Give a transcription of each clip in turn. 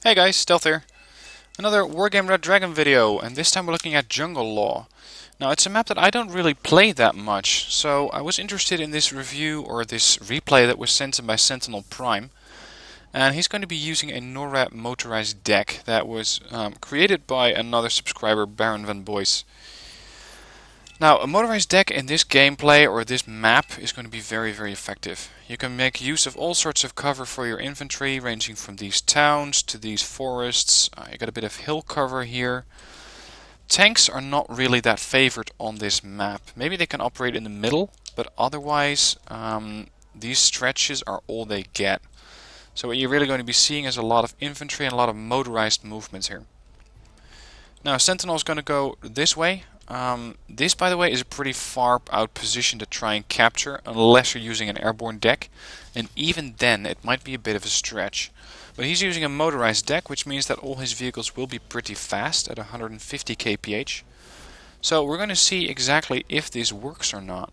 Hey guys, Stealth here. Another Wargame Red Dragon video, and this time we're looking at Jungle Law. Now, it's a map that I don't really play that much, so I was interested in this review or this replay that was sent in by Sentinel Prime. And he's going to be using a NORAD motorized deck that was created by another subscriber, Baron Van Boys. Now, a motorized deck in this gameplay or this map is going to be very, very effective. You can make use of all sorts of cover for your infantry, ranging from these towns to these forests. You got a bit of hill cover here. Tanks are not really that favored on this map. Maybe they can operate in the middle, but otherwise these stretches are all they get. So what you're really going to be seeing is a lot of infantry and a lot of motorized movements here. Now, Sentinel is going to go this way. This, by the way, is a pretty far out position to try and capture, unless you're using an airborne deck, and even then it might be a bit of a stretch. But he's using a motorized deck, which means that all his vehicles will be pretty fast at 150 kph. So we're going to see exactly if this works or not.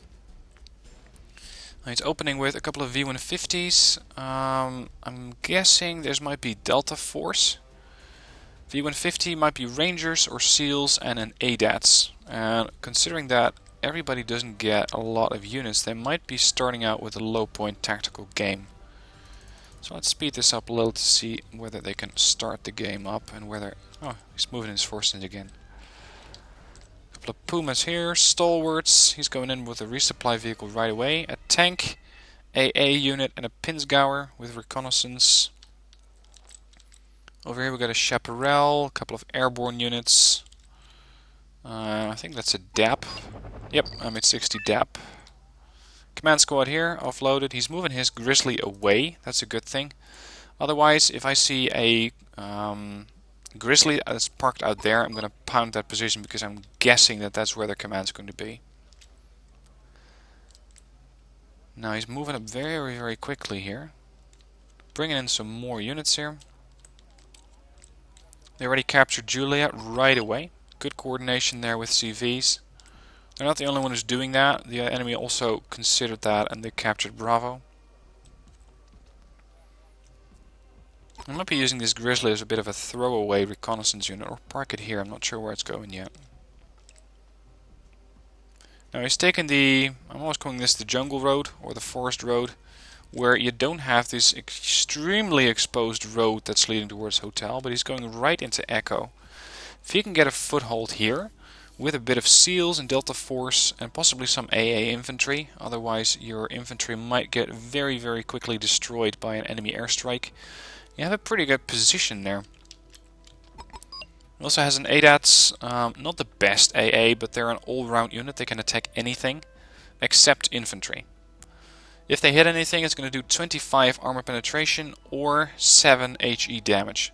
He's opening with a couple of V150s. I'm guessing this might be Delta Force. V150 might be Rangers or SEALs and an ADATS. And considering that everybody doesn't get a lot of units, they might be starting out with a low point tactical game. So let's speed this up a little to see whether they can start the game up and whether... Oh, he's moving his forces again. A couple of Pumas here, stalwarts. He's going in with a resupply vehicle right away. A tank, AA unit and a Pinsgauer with reconnaissance. Over here we got a Chaparral, a couple of airborne units. I think that's a DAP. Yep, I'm at 60 DAP. Command squad here, offloaded. He's moving his Grizzly away. That's a good thing. Otherwise, if I see a Grizzly that's parked out there, I'm going to pound that position because I'm guessing that that's where the command's going to be. Now he's moving up very, very quickly here. Bringing in some more units here. They already captured Juliet right away. Good coordination there with CVs. They're not the only one who's doing that. The enemy also considered that and they captured Bravo. I might be using this Grizzly as a bit of a throwaway reconnaissance unit, or park it here. I'm not sure where it's going yet. Now he's taken the, I'm always calling this the jungle road or the forest road, where you don't have this extremely exposed road that's leading towards Hotel, but he's going right into Echo. If he can get a foothold here, with a bit of SEALs and Delta Force and possibly some AA infantry, otherwise your infantry might get very, very quickly destroyed by an enemy airstrike, you have a pretty good position there. He also has an ADATS, not the best AA, but they're an all-round unit. They can attack anything except infantry. If they hit anything, it's going to do 25 armor penetration or 7 HE damage.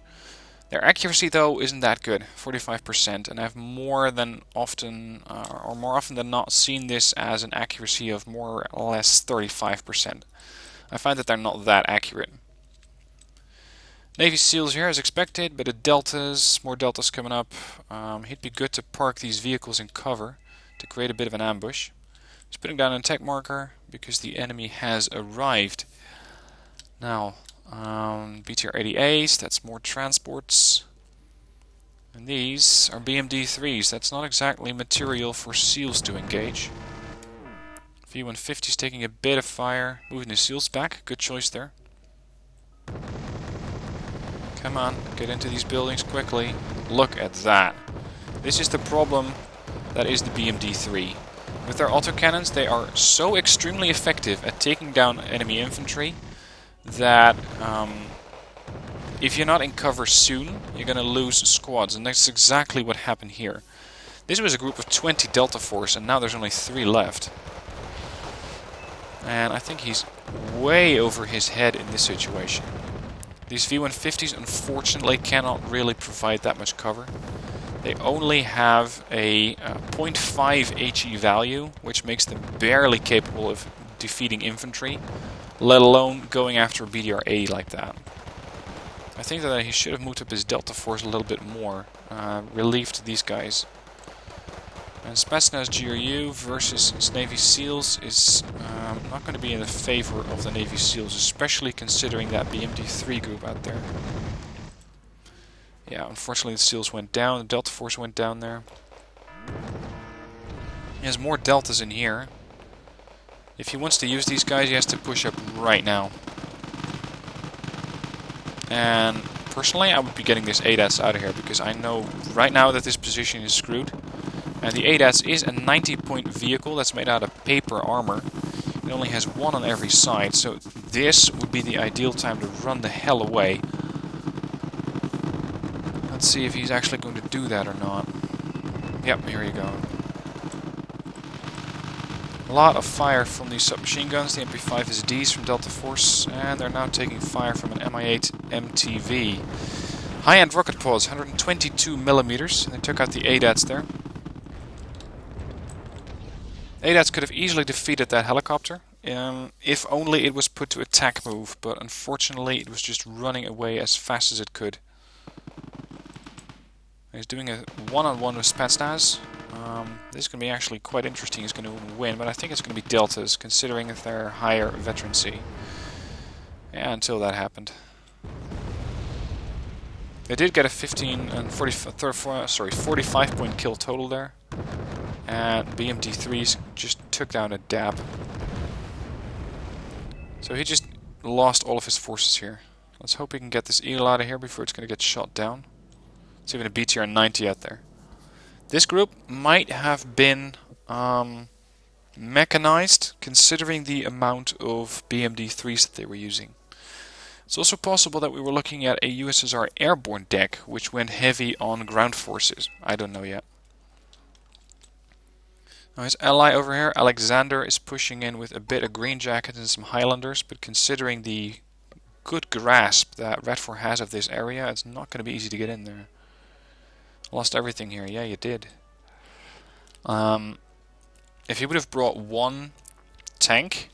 Their accuracy, though, isn't that good, 45%, and I've more often than not seen this as an accuracy of more or less 35%. I find that they're not that accurate. Navy SEALs here as expected, but the Deltas, more Deltas coming up. It'd be good to park these vehicles in cover to create a bit of an ambush. He's putting down an attack marker because the enemy has arrived. Now, BTR-80As, that's more transports. And these are BMD-3s, that's not exactly material for SEALs to engage. V-150's taking a bit of fire, moving the SEALs back, good choice there. Come on, get into these buildings quickly. Look at that. This is the problem that is the BMD-3. With their autocannons, they are so extremely effective at taking down enemy infantry that if you're not in cover soon, you're going to lose squads, and that's exactly what happened here. This was a group of 20 Delta Force, and now there's only 3 left. And I think he's way over his head in this situation. These V150s unfortunately cannot really provide that much cover. They only have a 0.5 HE value, which makes them barely capable of defeating infantry, let alone going after a BDR-80 like that. I think that he should have moved up his Delta Force a little bit more, relieved these guys. And Spetsnaz GRU versus his Navy SEALs is not going to be in the favor of the Navy SEALs, especially considering that BMD-3 group out there. Yeah, unfortunately the seals went down, the Delta Force went down there. He has more Deltas in here. If he wants to use these guys, he has to push up right now. And personally, I would be getting this ADATS out of here, because I know right now that this position is screwed. And the ADATS is a 90-point vehicle that's made out of paper armor. It only has one on every side, so this would be the ideal time to run the hell away. Let's see if he's actually going to do that or not. Yep, here you go. A lot of fire from these submachine guns, the MP5 SDs from Delta Force, and they're now taking fire from an Mi-8 MTV. High-end rocket pods, 122mm, and they took out the ADATS there. ADATS could have easily defeated that helicopter, if only it was put to attack move, but unfortunately it was just running away as fast as it could. He's doing a one-on-one with Spetsnaz. This is going to be actually quite interesting. He's going to win, but I think it's going to be Deltas, considering that they're higher veterancy. Yeah, until that happened. They did get a 45-point kill total there. And BMD3s just took down a DAB. So he just lost all of his forces here. Let's hope he can get this Eagle out of here before it's going to get shot down. It's even a BTR 90 out there. This group might have been mechanized, considering the amount of BMD3s that they were using. It's also possible that we were looking at a USSR airborne deck, which went heavy on ground forces. I don't know yet. Now his ally over here, Alexander, is pushing in with a bit of Green Jackets and some Highlanders, but considering the good grasp that Red 4 has of this area, it's not going to be easy to get in there. Lost everything here. Yeah, you did. If you would have brought one tank,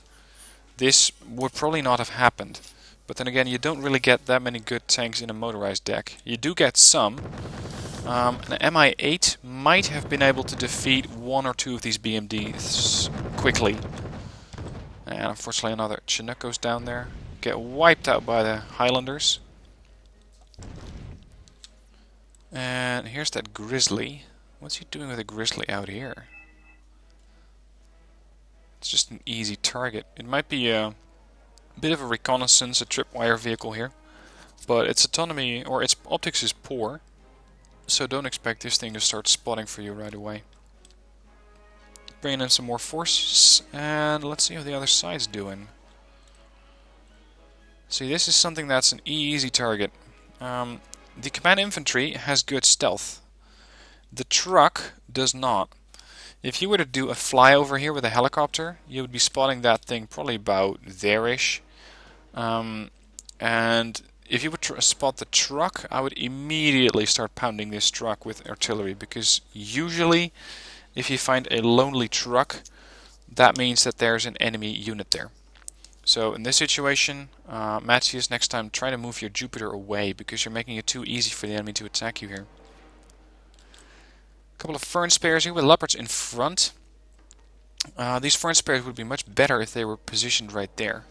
this would probably not have happened. But then again, you don't really get that many good tanks in a motorized deck. You do get some. An Mi-8 might have been able to defeat one or two of these BMDs quickly. And unfortunately another Chinook goes down there. Get wiped out by the Highlanders. And here's that Grizzly. What's he doing with a Grizzly out here? It's just an easy target. It might be a bit of a reconnaissance, a tripwire vehicle here. But its autonomy, or its optics is poor. So don't expect this thing to start spotting for you right away. Bringing in some more forces, and let's see how the other side's doing. See, this is something that's an easy target. The command infantry has good stealth. The truck does not. If you were to do a flyover here with a helicopter, you would be spotting that thing probably about there-ish. And if you would spot the truck, I would immediately start pounding this truck with artillery, because usually if you find a lonely truck, that means that there's an enemy unit there. So in this situation, Matthias, next time try to move your Jupiter away, because you're making it too easy for the enemy to attack you here. A couple of Fern Spears here with Leopards in front. These Fern Spears would be much better if they were positioned right there.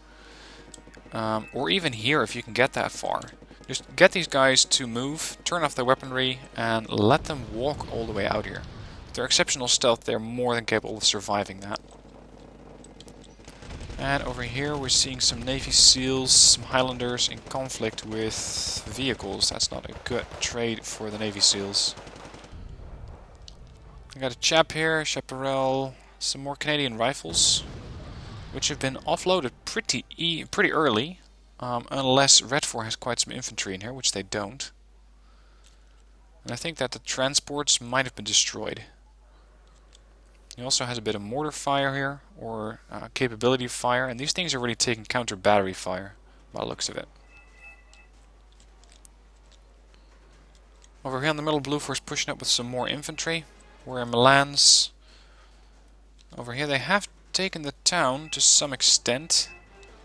Or even here if you can get that far. Just get these guys to move, turn off their weaponry, and let them walk all the way out here. With their exceptional stealth, they're more than capable of surviving that. And over here we're seeing some Navy SEALs, some Highlanders in conflict with vehicles. That's not a good trade for the Navy SEALs. I got a chap here, Chaparral, some more Canadian rifles, which have been offloaded pretty early, unless Red 4 has quite some infantry in here, which they don't. And I think that the transports might have been destroyed. He also has a bit of mortar fire here, or capability of fire, and these things are really taking counter battery fire, by the looks of it. Over here in the middle, Blue Force pushing up with some more infantry. We're in Milan's. Over here they have taken the town to some extent.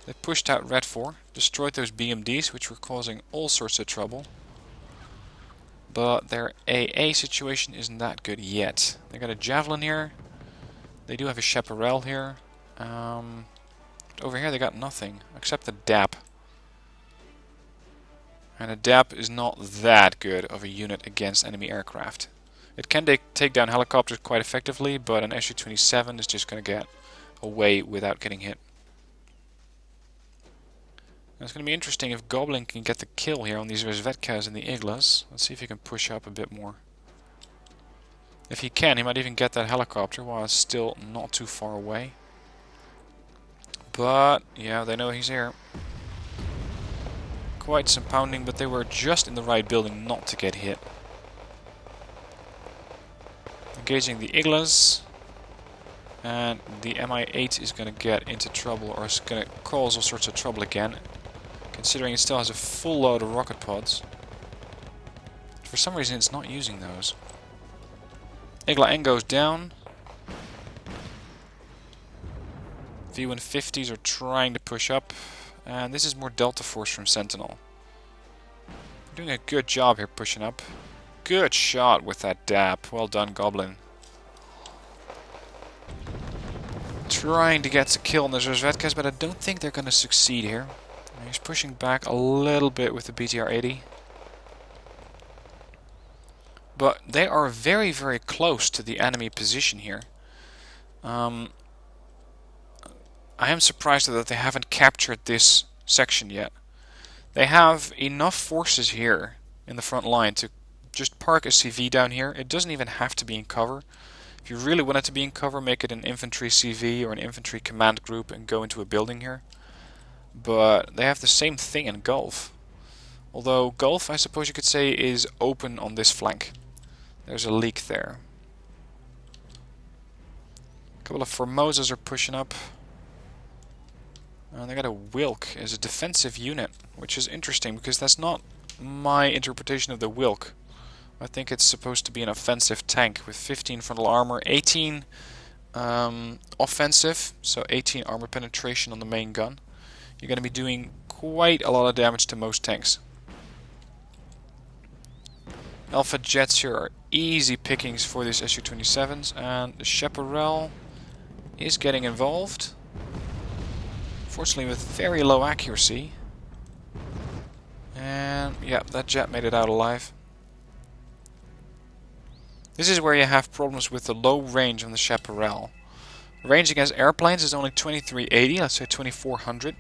They pushed out Red 4, destroyed those BMDs, which were causing all sorts of trouble. But their AA situation isn't that good yet. They got a Javelin here. They do have a Chaparral here. Over here they got nothing, except the DAP. And a DAP is not that good of a unit against enemy aircraft. It can take down helicopters quite effectively, but an Su-27 is just going to get away without getting hit. Now it's going to be interesting if Goblin can get the kill here on these Rezvetkas and the Iglas. Let's see if he can push up a bit more. If he can, he might even get that helicopter while it's still not too far away. But, yeah, they know he's here. Quite some pounding, but they were just in the right building not to get hit. Engaging the Iglas. And the Mi-8 is going to get into trouble, or is going to cause all sorts of trouble again. Considering it still has a full load of rocket pods. For some reason it's not using those. Igla N goes down. V-150s are trying to push up. And this is more Delta Force from Sentinel. Doing a good job here pushing up. Good shot with that DAP. Well done, Goblin. Trying to get the kill on the Zvezvetkas, but I don't think they're going to succeed here. He's pushing back a little bit with the BTR-80. But they are very, very close to the enemy position here. I am surprised that they haven't captured this section yet. They have enough forces here in the front line to just park a CV down here. It doesn't even have to be in cover. If you really want it to be in cover, make it an infantry CV or an infantry command group and go into a building here. But they have the same thing in Gulf. Although Gulf, I suppose you could say, is open on this flank. There's a leak there. A couple of Formosas are pushing up. And they got a Wilk as a defensive unit, which is interesting because that's not my interpretation of the Wilk. I think it's supposed to be an offensive tank with 15 frontal armor, 18 offensive, so 18 armor penetration on the main gun. You're going to be doing quite a lot of damage to most tanks. Alpha jets here are easy pickings for these Su-27s, and the Chaparral is getting involved. Fortunately with very low accuracy. And yeah, that jet made it out alive. This is where you have problems with the low range on the Chaparral. Range against airplanes is only 2380, let's say 2400.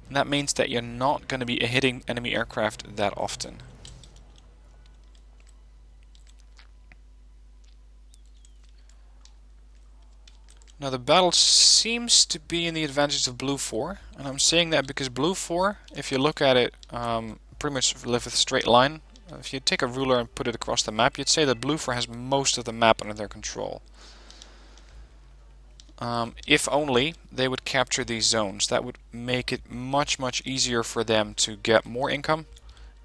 And that means that you're not going to be hitting enemy aircraft that often. Now the battle seems to be in the advantage of Blue 4. And I'm saying that because Blue 4, if you look at it, pretty much live with a straight line. If you take a ruler and put it across the map, you'd say that Blue 4 has most of the map under their control. If only they would capture these zones. That would make it much, much easier for them to get more income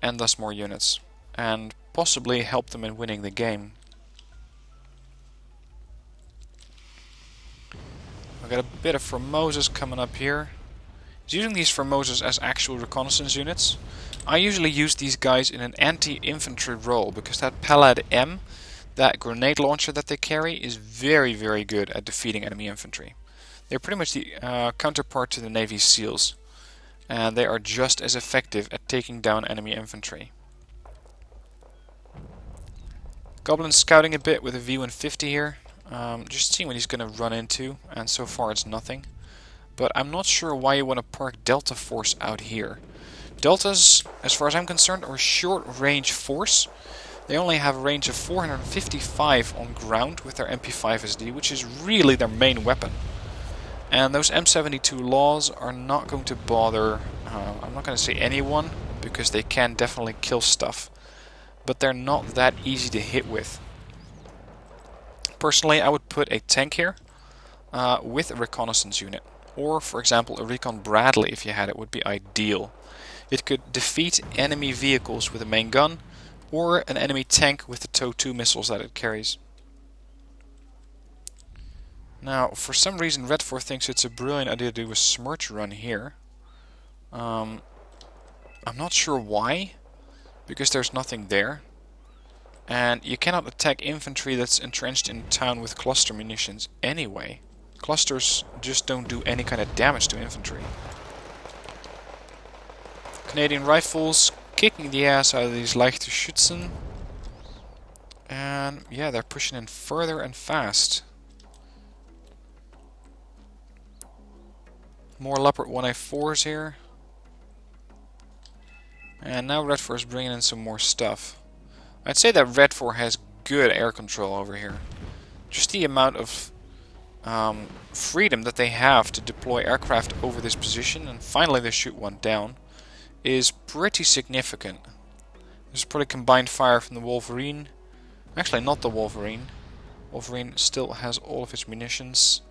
and thus more units. And possibly help them in winning the game. I've got a bit of Formosas coming up here. He's using these Formosas as actual reconnaissance units. I usually use these guys in an anti-infantry role because that Palad M, that grenade launcher that they carry, is very, very good at defeating enemy infantry. They're pretty much the counterpart to the Navy SEALs, and they are just as effective at taking down enemy infantry. Goblin scouting a bit with a V-150 here, just seeing what he's going to run into, and so far it's nothing. But I'm not sure why you want to park Delta Force out here. Deltas, as far as I'm concerned, are a short-range force. They only have a range of 455 on ground with their MP5 SD, which is really their main weapon. And those M72 laws are not going to bother, I'm not going to say anyone, because they can definitely kill stuff. But they're not that easy to hit with. Personally, I would put a tank here with a reconnaissance unit. Or, for example, a Recon Bradley, if you had it, would be ideal. It could defeat enemy vehicles with a main gun, or an enemy tank with the TOW-2 missiles that it carries. Now, for some reason, Red 4 thinks it's a brilliant idea to do a Smirch run here. I'm not sure why, because there's nothing there. And you cannot attack infantry that's entrenched in town with cluster munitions anyway. Clusters just don't do any kind of damage to infantry. Canadian rifles kicking the ass out of these leichte Schützen. And yeah, they're pushing in further and fast. More Leopard 1A4s here. And now Red 4 is bringing in some more stuff. I'd say that Red 4 has good air control over here. Just the amount of freedom that they have to deploy aircraft over this position, and finally they shoot one down, is pretty significant. There's probably combined fire from the Wolverine. Actually, not the Wolverine. Wolverine still has all of its munitions.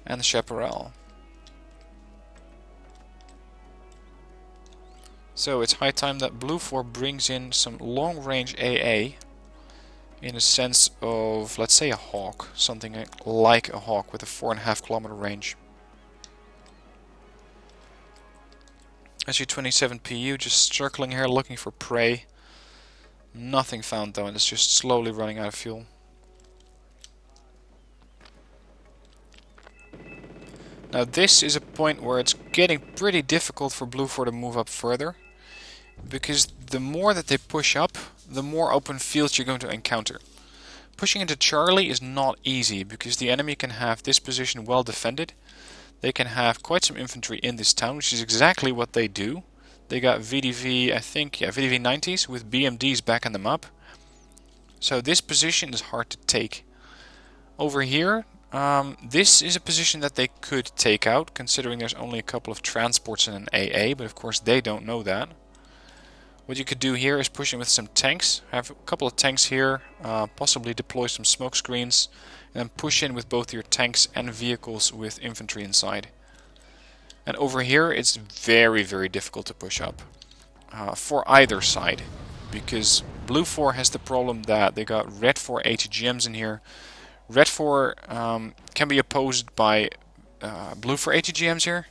And the Chaparral. So it's high time that Blue 4 brings in some long-range AA. In a sense of, let's say, a Hawk. Something like a Hawk with a 4.5 kilometer range. SU-27 PU just circling here looking for prey. Nothing found though, and it's just slowly running out of fuel. Now this is a point where it's getting pretty difficult for Blue 4 to move up further. Because the more that they push up, the more open fields you're going to encounter. Pushing into Charlie is not easy, because the enemy can have this position well defended. They can have quite some infantry in this town, which is exactly what they do. They got VDV, I think, yeah, VDV 90s with BMDs backing them up. So this position is hard to take. Over here, this is a position that they could take out, considering there's only a couple of transports and an AA, but of course they don't know that. What you could do here is push in with some tanks, have a couple of tanks here, possibly deploy some smoke screens, and then push in with both your tanks and vehicles with infantry inside. And over here it's very, very difficult to push up for either side, because Blue 4 has the problem that they got Red 4 ATGMs in here. Red 4 can be opposed by Blue 4 ATGMs here.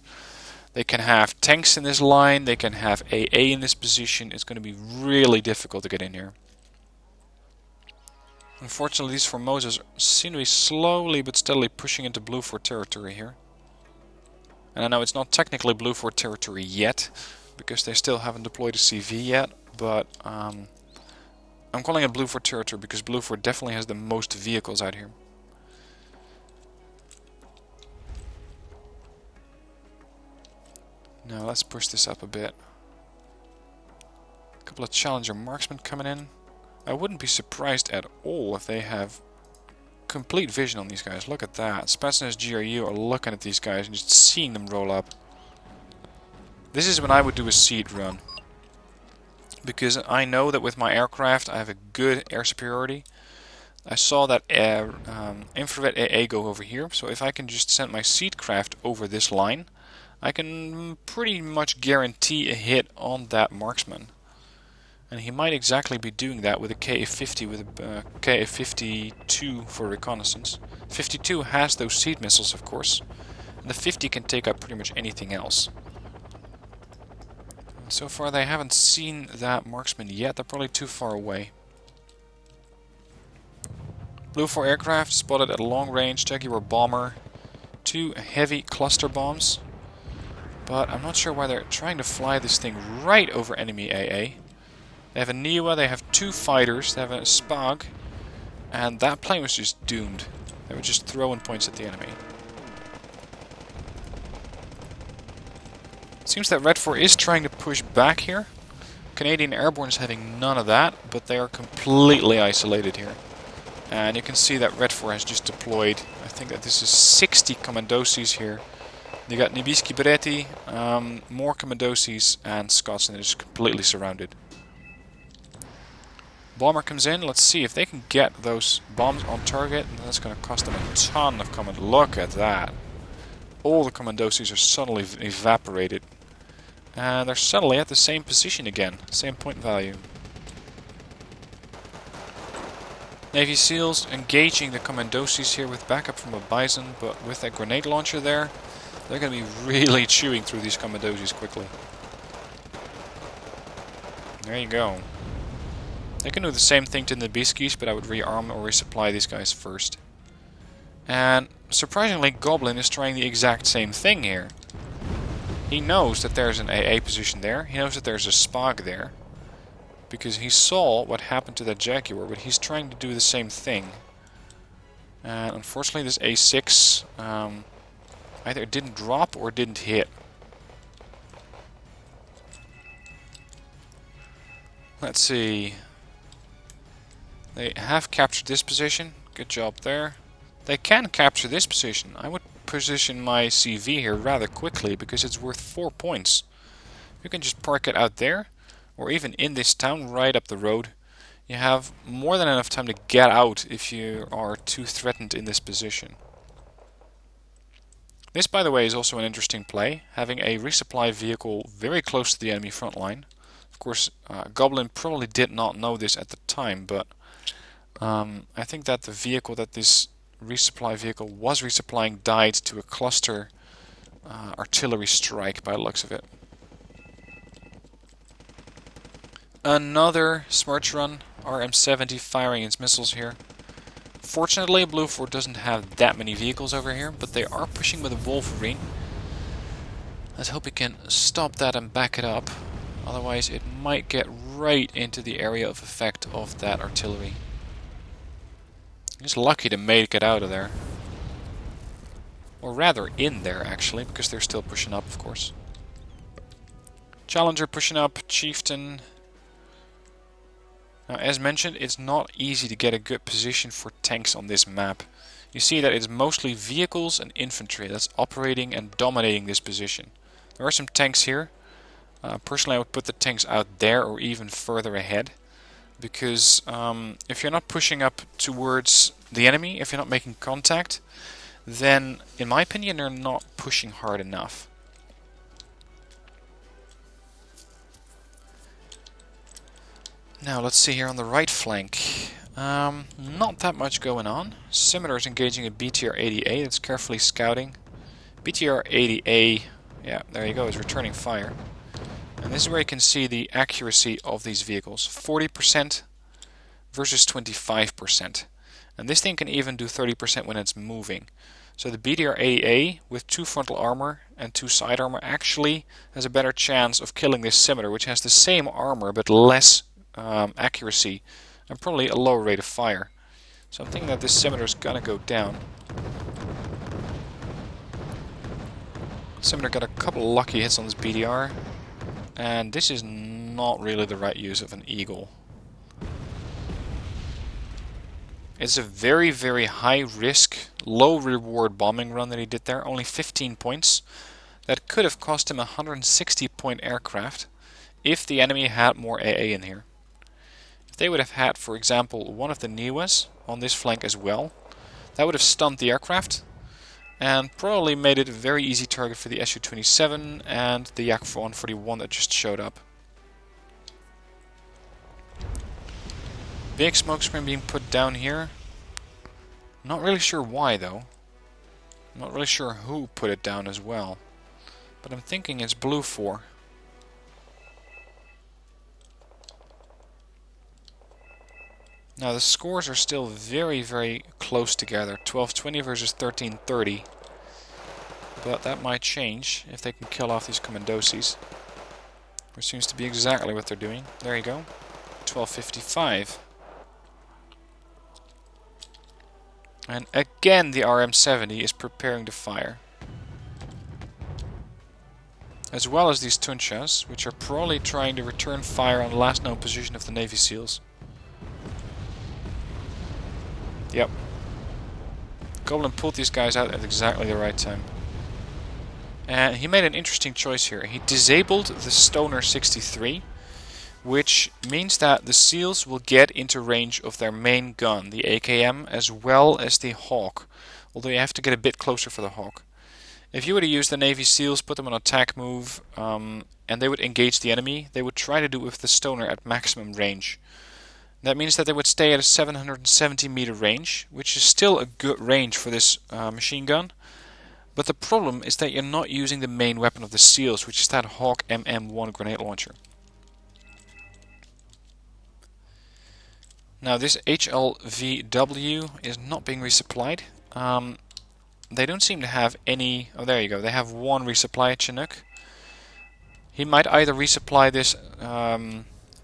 They can have tanks in this line, they can have AA in this position. It's going to be really difficult to get in here. Unfortunately, these Formosas seem to be slowly but steadily pushing into Blue 4 territory here. And I know it's not technically Blue 4 territory yet, because they still haven't deployed a CV yet, but I'm calling it Blue 4 territory because Blue 4 definitely has the most vehicles out here. Now let's push this up a bit. A couple of Challenger marksmen coming in. I wouldn't be surprised at all if they have complete vision on these guys. Look at that. Spetsnaz GRU are looking at these guys and just seeing them roll up. This is when I would do a seed run. Because I know that with my aircraft I have a good air superiority. I saw that infrared AA go over here, so if I can just send my seed craft over this line, I can pretty much guarantee a hit on that marksman. And he might exactly be doing that with a KA-50 with a KA-52 for reconnaissance. 52 has those seed missiles, of course. And the 50 can take out pretty much anything else. And so far they haven't seen that marksman yet. They're probably too far away. Blue 4 aircraft spotted at long range. Jaguar bomber. 2 heavy cluster bombs. But I'm not sure why they're trying to fly this thing right over enemy AA. They have a Niwa, they have 2 fighters, they have a Spag, and that plane was just doomed. They were just throwing points at the enemy. It seems that Red 4 is trying to push back here. Canadian Airborne is having none of that, but they are completely isolated here. And you can see that Red 4 has just deployed, I think that this is 60 Commandosis here. They got Nibiski Beretti, more Commandosis, and Scots, and they're just completely surrounded. Bomber comes in. Let's see if they can get those bombs on target. And that's going to cost them a ton of command. Look at that. All the Commandosis are suddenly evaporated. And they're suddenly at the same position again. Same point value. Navy SEALs engaging the Commandosis here with backup from a Bison. But with that grenade launcher there, they're going to be really chewing through these Commandosis quickly. There you go. They can do the same thing to the Nibiskis, but I would rearm or resupply these guys first. And surprisingly, Goblin is trying the exact same thing here. He knows that there's an AA position there. He knows that there's a Spag there. because he saw what happened to that Jaguar, but he's trying to do the same thing. And unfortunately this A6 either didn't drop or didn't hit. Let's see. They have captured this position. Good job there. They can capture this position. I would position my CV here rather quickly because it's worth 4 points. You can just park it out there, or even in this town right up the road. You have more than enough time to get out if you are too threatened in this position. This, by the way, is also an interesting play, having a resupply vehicle very close to the enemy front line. Of course, Goblin probably did not know this at the time, but I think that the vehicle that this resupply vehicle was resupplying died to a cluster artillery strike by the looks of it. Another Smirch run, RM70 firing its missiles here. Fortunately, Blue Fort doesn't have that many vehicles over here, but they are pushing with a Wolverine. Let's hope we can stop that and back it up. Otherwise, it might get right into the area of effect of that artillery. He's lucky to make it out of there. Or rather, in there, actually, because they're still pushing up, of course. Challenger pushing up, Chieftain. Now, as mentioned, it's not easy to get a good position for tanks on this map. You see that it's mostly vehicles and infantry that's operating and dominating this position. There are some tanks here. Personally, I would put the tanks out there or even further ahead. Because if you're not pushing up towards the enemy, if you're not making contact, then, in my opinion, they're not pushing hard enough. Now, let's see here on the right flank. Not that much going on. Scimitar is engaging a BTR-80A that's carefully scouting. BTR-80A, yeah, there you go, is returning fire. And this is where you can see the accuracy of these vehicles. 40% versus 25%. And this thing can even do 30% when it's moving. So the BTR-80A with 2 frontal armor and 2 side armor actually has a better chance of killing this Scimitar, which has the same armor but less accuracy and probably a lower rate of fire. So I'm thinking that this Scimitar is gonna go down. Scimitar got a couple lucky hits on this BTR, and this is not really the right use of an Eagle. It's a very, very high risk, low reward bombing run that he did there, only 15 points. That could have cost him a 160 point aircraft if the enemy had more AA in here. If they would have had, for example, one of the Niwas on this flank as well, that would have stunned the aircraft and probably made it a very easy target for the Su-27 and the Yak-141 that just showed up. Big smoke screen being put down here. Not really sure why though. Not really sure who put it down as well. But I'm thinking it's Blue 4. Now the scores are still very, very close together. 12-20 versus 13-30. But that might change if they can kill off these Commandosis. Which seems to be exactly what they're doing. There you go. 12-55. And again the RM70 is preparing to fire. As well as these Tunchas, which are probably trying to return fire on the last known position of the Navy SEALs. Yep. Goblin pulled these guys out at exactly the right time. And he made an interesting choice here. He disabled the Stoner 63, which means that the SEALs will get into range of their main gun, the AKM, as well as the Hawk. Although you have to get a bit closer for the Hawk. If you were to use the Navy SEALs, put them on attack move, and they would engage the enemy, they would try to do it with the Stoner at maximum range. That means that they would stay at a 770 meter range, which is still a good range for this machine gun. But the problem is that you're not using the main weapon of the SEALs, which is that Hawk MM1 grenade launcher. Now this HLVW is not being resupplied. They don't seem to have any... Oh, there you go. They have one resupply at Chinook. He might either resupply this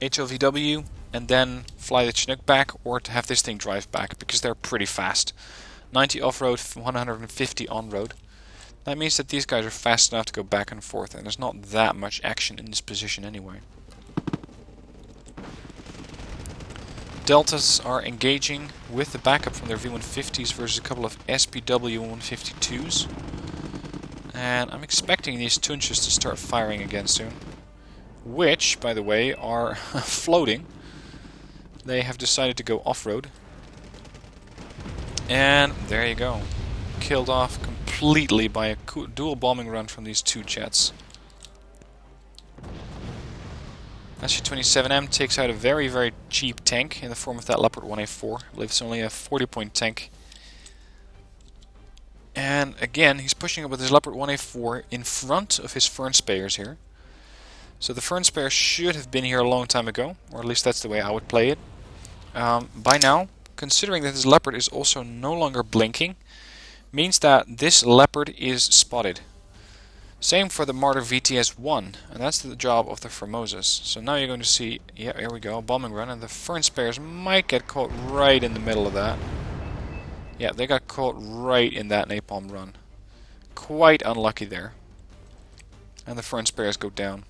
HLVW and then fly the Chinook back, or to have this thing drive back, because they're pretty fast. 90 off-road, 150 on-road. That means that these guys are fast enough to go back and forth, and there's not that much action in this position anyway. Deltas are engaging with the backup from their V150s versus a couple of SPW 152s. And I'm expecting these Tunches to start firing again soon. Which, by the way, are floating. They have decided to go off-road. And there you go. Killed off completely by a dual bombing run from these two jets. SU-27M takes out a very, very cheap tank in the form of that Leopard 1A4. I believe it's only a 40-point tank. And again, he's pushing up with his Leopard 1A4 in front of his Fern Spayers here. So the Fern Spayer should have been here a long time ago, or at least that's the way I would play it. By now, considering that this Leopard is also no longer blinking, means that this Leopard is spotted. Same for the Marder VTS-1, and that's the job of the Formosas. So now you're going to see, yeah, here we go, a bombing run, and the Fern Spayers might get caught right in the middle of that. Yeah, they got caught right in that napalm run. Quite unlucky there. And the Fern Spayers go down.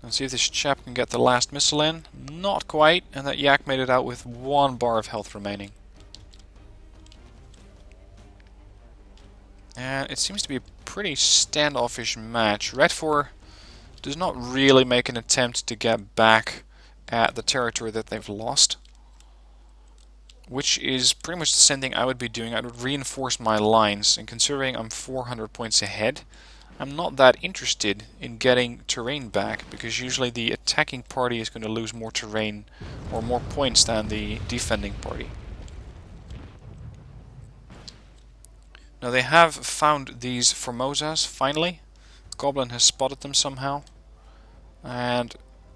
Let's see if this chap can get the last missile in. Not quite, and that Yak made it out with 1 bar of health remaining. And it seems to be a pretty standoffish match. Red 4 does not really make an attempt to get back at the territory that they've lost. Which is pretty much the same thing I would be doing. I would reinforce my lines, and considering I'm 400 points ahead, I'm not that interested in getting terrain back, because usually the attacking party is going to lose more terrain or more points than the defending party. Now they have found these Formosas, finally. Goblin has spotted them somehow. And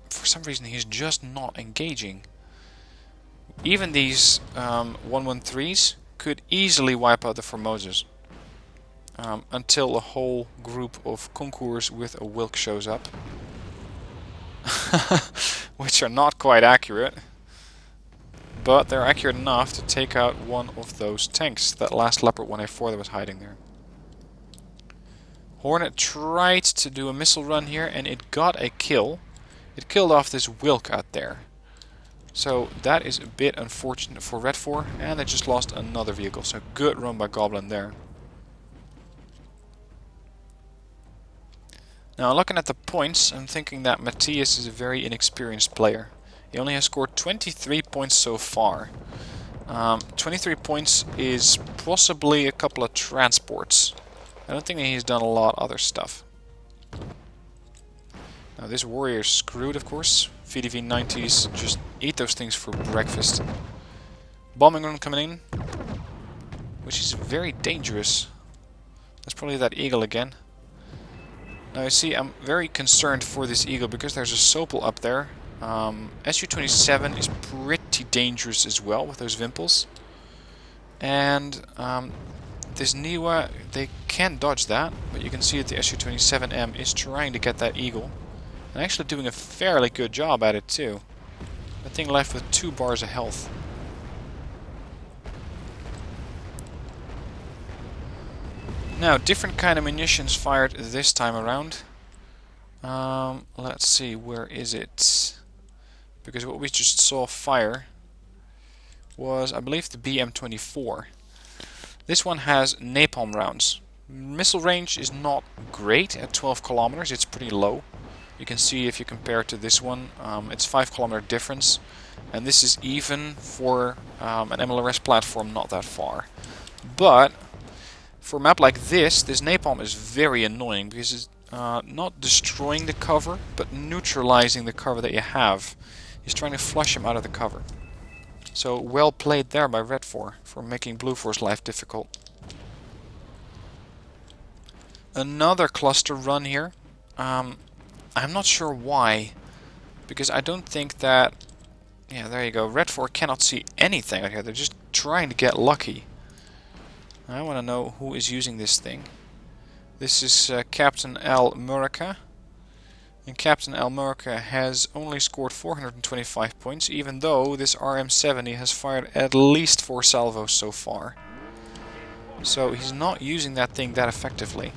for some reason he's just not engaging. Even these 113s could easily wipe out the Formosas. Until a whole group of concours with a Wilk shows up. Which are not quite accurate. But they're accurate enough to take out one of those tanks, that last Leopard 1A4 that was hiding there. Hornet tried to do a missile run here, and it got a kill. It killed off this Wilk out there. So that is a bit unfortunate for Red 4, and they just lost another vehicle. So good run by Goblin there. Now looking at the points, I'm thinking that Matthias is a very inexperienced player. He only has scored 23 points so far. 23 points is possibly a couple of transports. I don't think that he's done a lot of other stuff. Now this warrior is screwed, of course. VDV 90s, just eat those things for breakfast. Bombing run coming in, which is very dangerous. That's probably that eagle again. Now you see, I'm very concerned for this eagle because there's a Sopel up there. SU-27 is pretty dangerous as well with those Vimpels. And this Niwa, they can't dodge that, but you can see that the SU-27M is trying to get that eagle. And actually doing a fairly good job at it too. That thing left with 2 bars of health. Now, different kind of munitions fired this time around. Let's see, where is it? Because what we just saw fire was, I believe, the BM-24. This one has napalm rounds. Missile range is not great at 12 kilometers, it's pretty low. You can see if you compare it to this one, it's 5 kilometer difference. And this is even for an MLRS platform not that far. But for a map like this napalm is very annoying because it's not destroying the cover, but neutralizing the cover that you have. He's trying to flush him out of the cover. So well played there by Red 4 for making Blue 4's life difficult. Another cluster run here. I'm not sure why, because I don't think that... Yeah, there you go. Red 4 cannot see anything out here. They're just trying to get lucky. I want to know who is using this thing. This is Captain Al Murica. And Captain Al Murica has only scored 425 points, even though this RM70 has fired at least 4 salvos so far. So he's not using that thing that effectively.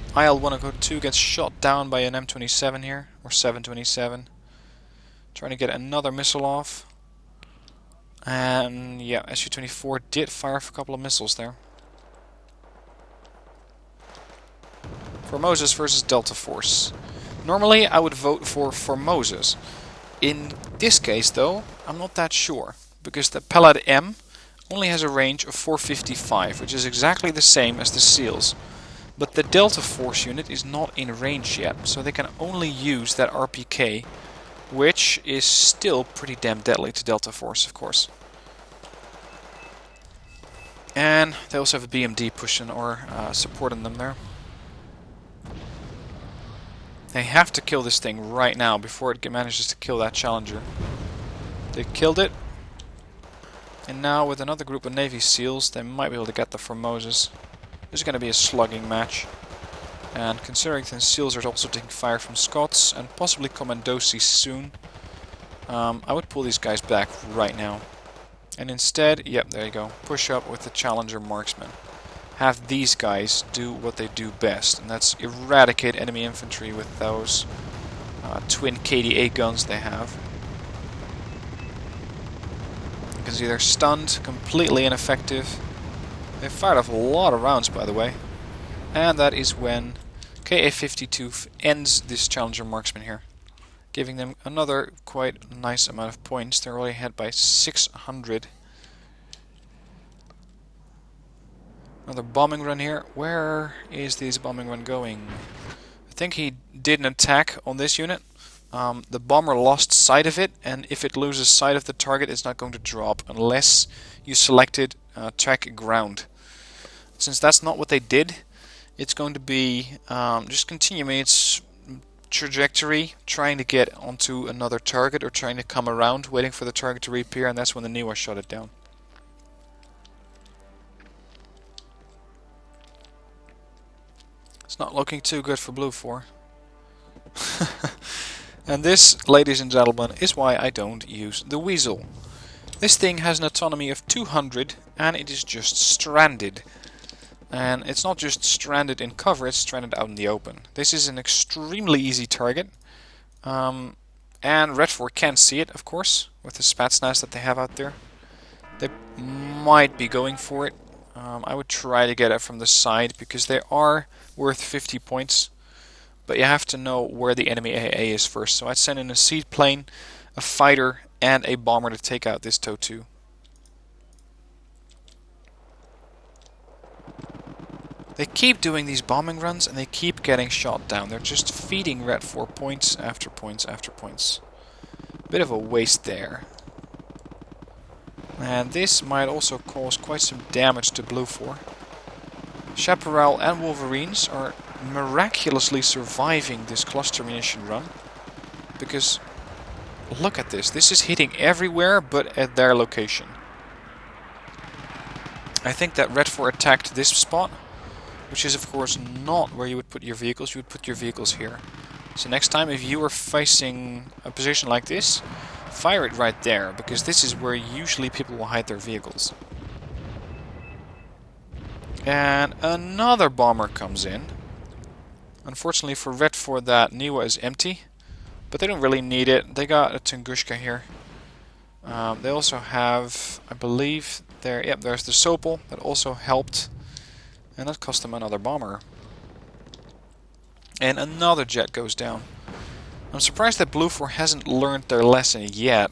IL-102 gets shot down by an M27 here, or 727. Trying to get another missile off. And yeah, Su-24 did fire a couple of missiles there. Formosus versus Delta Force. Normally I would vote for Formosus. In this case though, I'm not that sure. Because the Pellet M only has a range of 455, which is exactly the same as the SEALs. But the Delta Force unit is not in range yet, so they can only use that RPK, which is still pretty damn deadly to Delta Force, of course. And they also have a BMD pushing or supporting them there. They have to kill this thing right now before it manages to kill that Challenger. They killed it. And now with another group of Navy SEALs, they might be able to get the Formosus. This is going to be a slugging match. And considering the SEALs are also taking fire from Scots and possibly Commandosi soon, I would pull these guys back right now. And instead, yep, there you go, push up with the Challenger marksman. Have these guys do what they do best, and that's eradicate enemy infantry with those twin KDA guns they have. You can see they're stunned, completely ineffective. They fired off a lot of rounds, by the way. And that is when KA-52 ends this Challenger marksman here, giving them another quite nice amount of points. They're already ahead by 600. Another bombing run here. Where is this bombing run going? I think he did an attack on this unit. The bomber lost sight of it, and if it loses sight of the target, it's not going to drop unless you selected track ground. Since that's not what they did, it's going to be just continuing its trajectory, trying to get onto another target or trying to come around, waiting for the target to reappear, and that's when the Niwa shot it down. It's not looking too good for Blue 4. And this, ladies and gentlemen, is why I don't use the Weasel. This thing has an autonomy of 200 and it is just stranded. And it's not just stranded in cover, it's stranded out in the open. This is an extremely easy target. And Red 4 can see it, of course, with the Spetsnaz that they have out there. They might be going for it. I would try to get it from the side because they are worth 50 points. But you have to know where the enemy AA is first. So I'd send in a seaplane, a fighter, and a bomber to take out this TOW-2. They keep doing these bombing runs and they keep getting shot down. They're just feeding Red 4 points after points after points. Bit of a waste there. And this might also cause quite some damage to Blue 4. Chaparral and Wolverines are miraculously surviving this cluster munition run. Because, look at this. This is hitting everywhere but at their location. I think that Red 4 attacked this spot, which is of course not where you would put your vehicles. You would put your vehicles here. So next time if you are facing a position like this, fire it right there, because this is where usually people will hide their vehicles. And another bomber comes in. Unfortunately for Red 4, that Niwa is empty, but they don't really need it. They got a Tunguska here. They also have, I believe, there's the Sopel that also helped, and that cost them another bomber. And another jet goes down. I'm surprised that Blue 4 hasn't learned their lesson yet.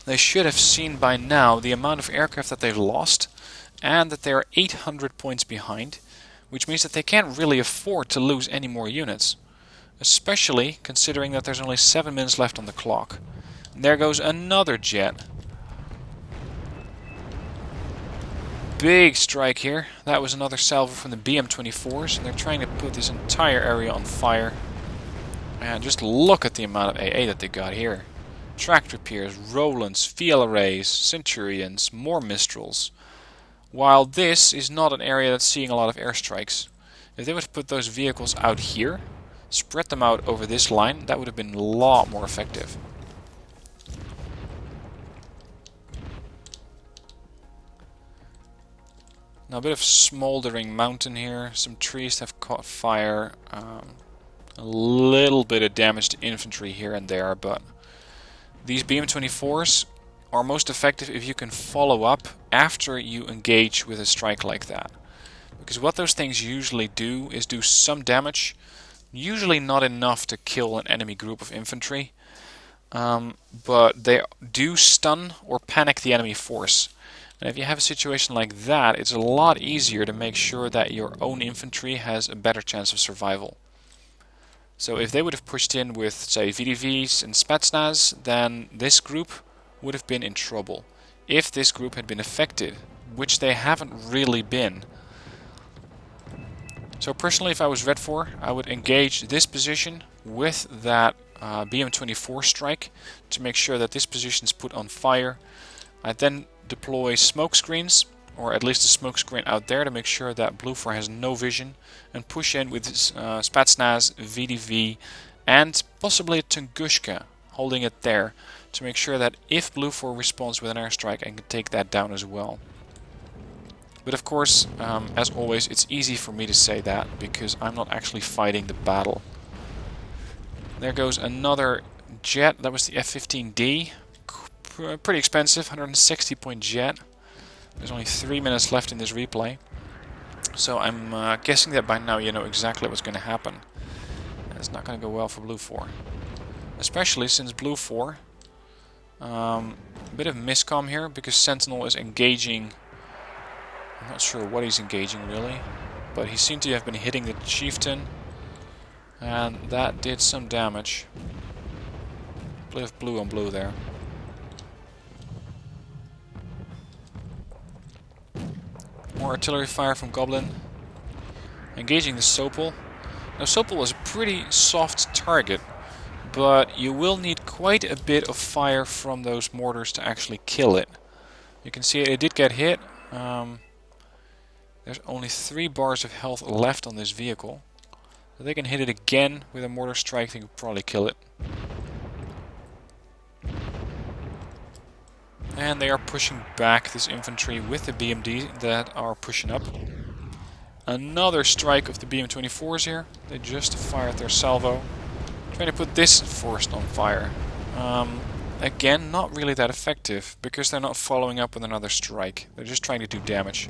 They should have seen by now the amount of aircraft that they've lost, and that they are 800 points behind, which means that they can't really afford to lose any more units. Especially considering that there's only 7 minutes left on the clock. And there goes another jet. Big strike here. That was another salvo from the BM-24s, and they're trying to put this entire area on fire. And just look at the amount of AA that they got here. Tractor Piers, Rolands, VLRAs, Centurions, more Mistrals. while this is not an area that's seeing a lot of airstrikes. If they would put those vehicles out here, spread them out over this line, that would have been a lot more effective. Now a bit of smoldering mountain here, some trees have caught fire, a little bit of damage to infantry here and there, but these BM-24s are most effective if you can follow up after you engage with a strike like that. Because what those things usually do is do some damage, usually not enough to kill an enemy group of infantry, but they do stun or panic the enemy force. And if you have a situation like that, it's a lot easier to make sure that your own infantry has a better chance of survival. So if they would have pushed in with, say, VDVs and Spetsnaz, then this group would have been in trouble. If this group had been affected, which they haven't really been. So personally, if I was Red 4, I would engage this position with that BM-24 strike to make sure that this position is put on fire. I then deploy smoke screens, or at least a smoke screen out there to make sure that Blue 4 has no vision, and push in with Spetsnaz, VDV, and possibly a Tunguska, holding it there to make sure that if Blue 4 responds with an airstrike, I can take that down as well. But of course, as always, it's easy for me to say that because I'm not actually fighting the battle. There goes another jet. That was the F-15D. Pretty expensive, 160 point jet. There's only 3 minutes left in this replay. So I'm guessing that by now you know exactly what's going to happen. And it's not going to go well for Blue 4. Especially since Blue 4... a bit of miscom here because Sentinel is engaging. I'm not sure what he's engaging really, but he seemed to have been hitting the chieftain, and that did some damage. Bit of blue on blue there. More artillery fire from Goblin. Engaging the Sopel. Now Sopel was a pretty soft target, but you will need quite a bit of fire from those mortars to actually kill it. You can see it did get hit. There's only 3 bars of health left on this vehicle. If they can hit it again with a mortar strike, they can probably kill it. And they are pushing back this infantry with the BMD that are pushing up. Another strike of the BM-24s here. They just fired their salvo. Trying to put this forest on fire. Again, not really that effective because they're not following up with another strike. They're just trying to do damage.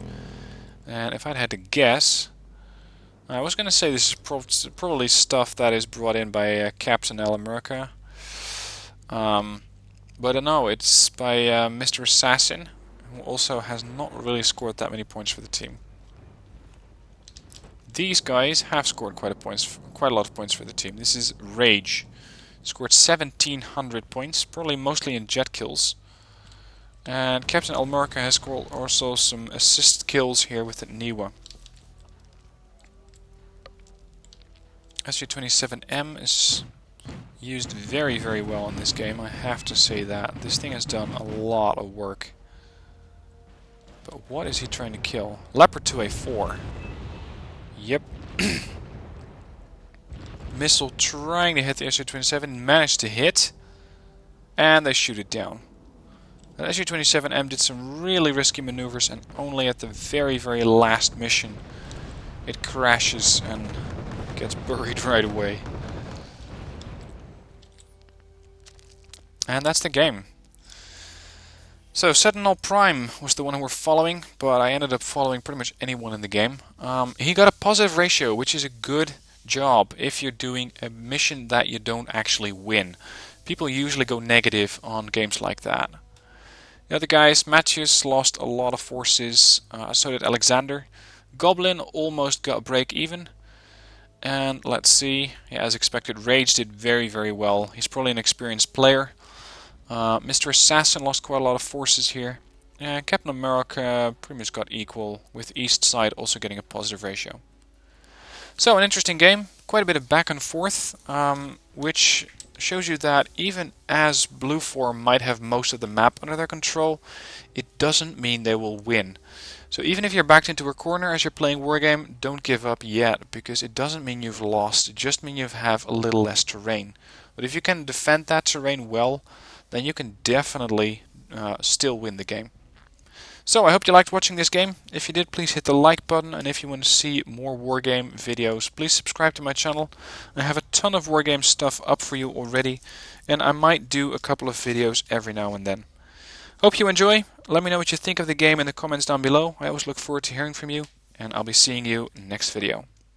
And if I'd had to guess, I was going to say this is probably stuff that is brought in by Captain Alamurka. But no, it's by Mr. Assassin, who also has not really scored that many points for the team. These guys have scored quite a lot of points for the team. This is Rage. Scored 1,700 points, probably mostly in jet kills. And Captain Almurka has scored also some assist kills here with the Niwa. SU-27M is used very, very well in this game, I have to say that. This thing has done a lot of work. But what is he trying to kill? Leopard 2A4. Yep. Missile trying to hit the SU-27, managed to hit, and they shoot it down. The SU-27M did some really risky maneuvers, and only at the very, very last mission it crashes and gets buried right away. And that's the game. So Sentinel Prime was the one who we're following, but I ended up following pretty much anyone in the game. He got a positive ratio, which is a good job if you're doing a mission that you don't actually win. People usually go negative on games like that. The other guys, Matthias lost a lot of forces, so did Alexander. Goblin almost got a break even. And let's see, yeah, as expected, Rage did very, very well. He's probably an experienced player. Mr. Assassin lost quite a lot of forces here. And Captain America pretty much got equal, with East Side also getting a positive ratio. So, an interesting game. Quite a bit of back and forth, which shows you that even as Blue 4 might have most of the map under their control, it doesn't mean they will win. So even if you're backed into a corner as you're playing Wargame, don't give up yet, because it doesn't mean you've lost, it just means you have a little less terrain. But if you can defend that terrain well, then you can definitely still win the game. So I hope you liked watching this game. If you did, please hit the like button, and if you want to see more Wargame videos, please subscribe to my channel. I have a ton of Wargame stuff up for you already, and I might do a couple of videos every now and then. Hope you enjoy. Let me know what you think of the game in the comments down below. I always look forward to hearing from you, and I'll be seeing you next video.